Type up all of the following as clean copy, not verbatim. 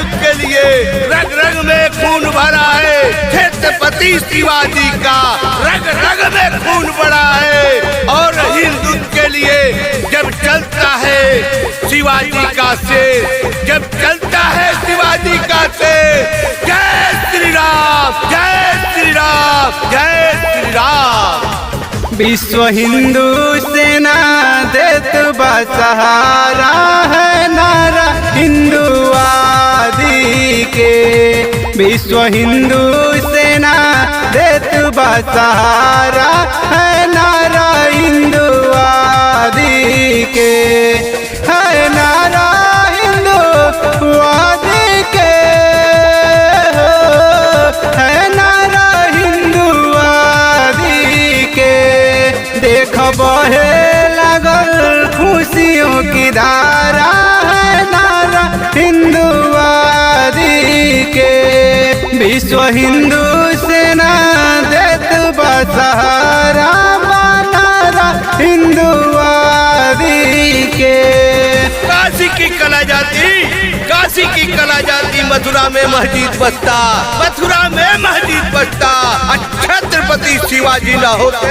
हिंदुत्व के लिए रग रग में खून भरा है। छत्रपति शिवाजी का रग रग में खून भरा है और हिंदुत्व के लिए जब चलता है शिवाजी का शेर, जब चलता है शिवाजी का शेर, जय श्री राम, जय श्री राम, जय श्री राम। विश्व हिंदू सेना देत बा सहारा है नारा हिंदुवादी के। विश्व हिंदू सेना देत बा सहारा है नारा हिंदुवादी के, है नारा हिंदुवादी के, है नारा हिंदुवादी के। देख बहे लगल खुशियों की धारा है नारा हिंदुवादी के। विश्व हिंदू सेना देत बा सहारा नारा हिंदुवादी के। काशी की कला जाती मथुरा में मस्जिद बसता, मथुरा में मस्जिद बसता। छत्रपति शिवाजी न होते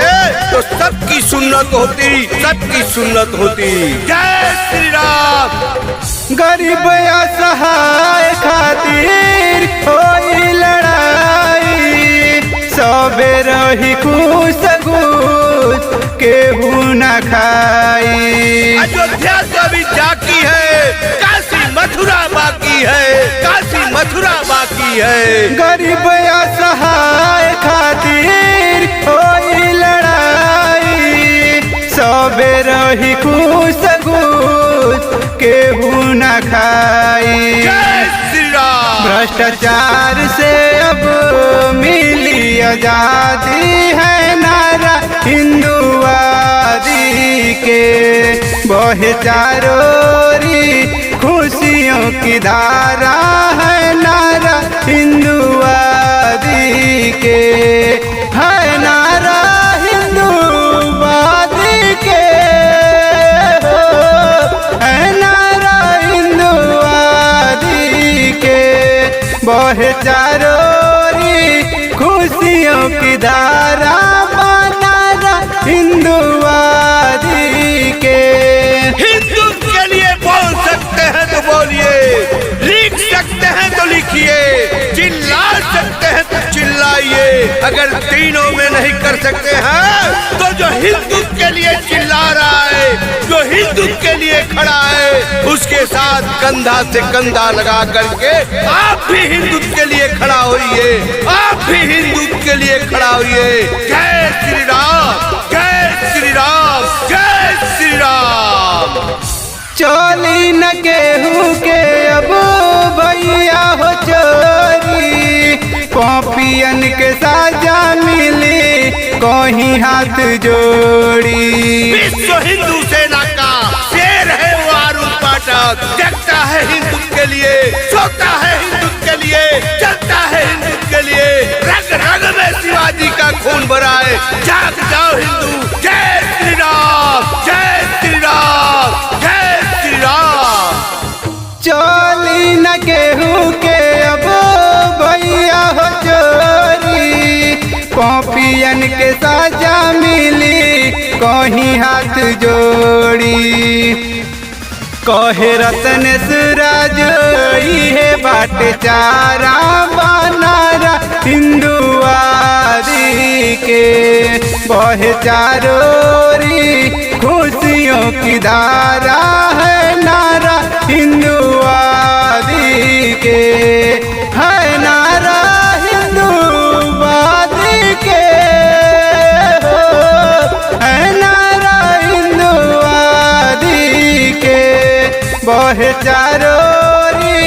तो सबकी सुन्नत होती, सबकी सुन्नत होती। जय श्री राम। गरीब असहाय खातिर होई लड़ाई, सबे रही खुश घूस केहू न खाई। अयोध्या तो अभी जाकी है, काशी मथुरा बाकी है, काशी मथुरा बाकी है। गरीब असहाय खातिर होई लड़ाई, सबे रही खुश घूस केहू न खाई। जय श्री राम। भ्रष्टाचार से अब मिली आजादी है नारा हिंदुवादी के। बहे चारोरी खुशियों की धारा है नारा हिंदुवादी के, है नारा हिंदुवादी के, है नारा हिंदुवादी के। बहे चारोरी खुशियों की धारा नारा हिंदुवादी के। हिंदू के लिए बोल सकते हैं तो बोलिए, लिख सकते हैं तो लिखिए, चिल्ला सकते हैं तो चिल्लाइए। अगर तीनों में नहीं कर सकते हैं तो जो हिंदू के लिए चिल्ला रहा है, जो हिंदू के लिए खड़ा है, उसके साथ कंधा से कंधा लगा करके आप भी हिंदू के लिए खड़ा होइए, आप भी हिंदू के लिए खड़ा होइए। जय श्री राम, जय श्री राम, जय श्री राम। चोली न केहू के अब भैया हो चोरी, पॉपियन के साजा मिली कहीं हाथ जोड़ी। विश्व हिंदू सेना का शेर है वो अरुण पाठक, जगता है हिंदू के लिए, सोता है हिंदू के लिए, चलता है हिंदू के लिए। रग रग में शिवाजी का खून भरा है। जाग जाओ हिंदू। जय श्री राम, जय श्री राम, जय श्री राम। चोली न केहू के अब भैया हो चोरी, पॉपियन के साजा मिली कहीं हाथ जोड़ी। कहे रतन सूरज है बाट चारा बनारा हिंदुवादी के। बहे चारोरी खुशियों की धारा है नारा हिंदुवादी के, है नारा हिंदुवादी के, है नारा हिंदुवादी के। बहे चारोरी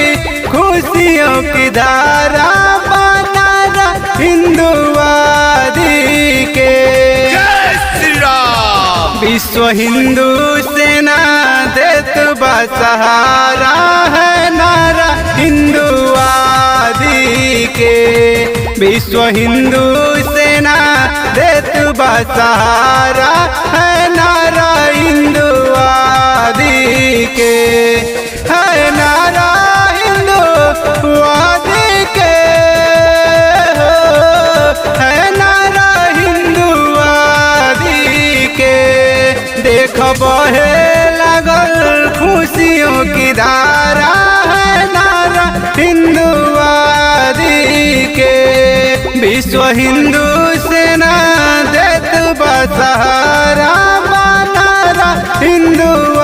खुशियों की धारा बनारा हिंदुवादी के। जय श्री राम। विश्व हिंदू सेना देत बा सहारा है नारा हिंदुवादी के। विश्व हिंदू सेना देत बा सहारा है नारा हिंदुवादी के, है नारा हिंदुवादी देख बहे लगल खुशियों की धारा है नारा हिंदुवादी के। विश्व हिंदू सेना देत बा सहारा, नारा हिंदुवादी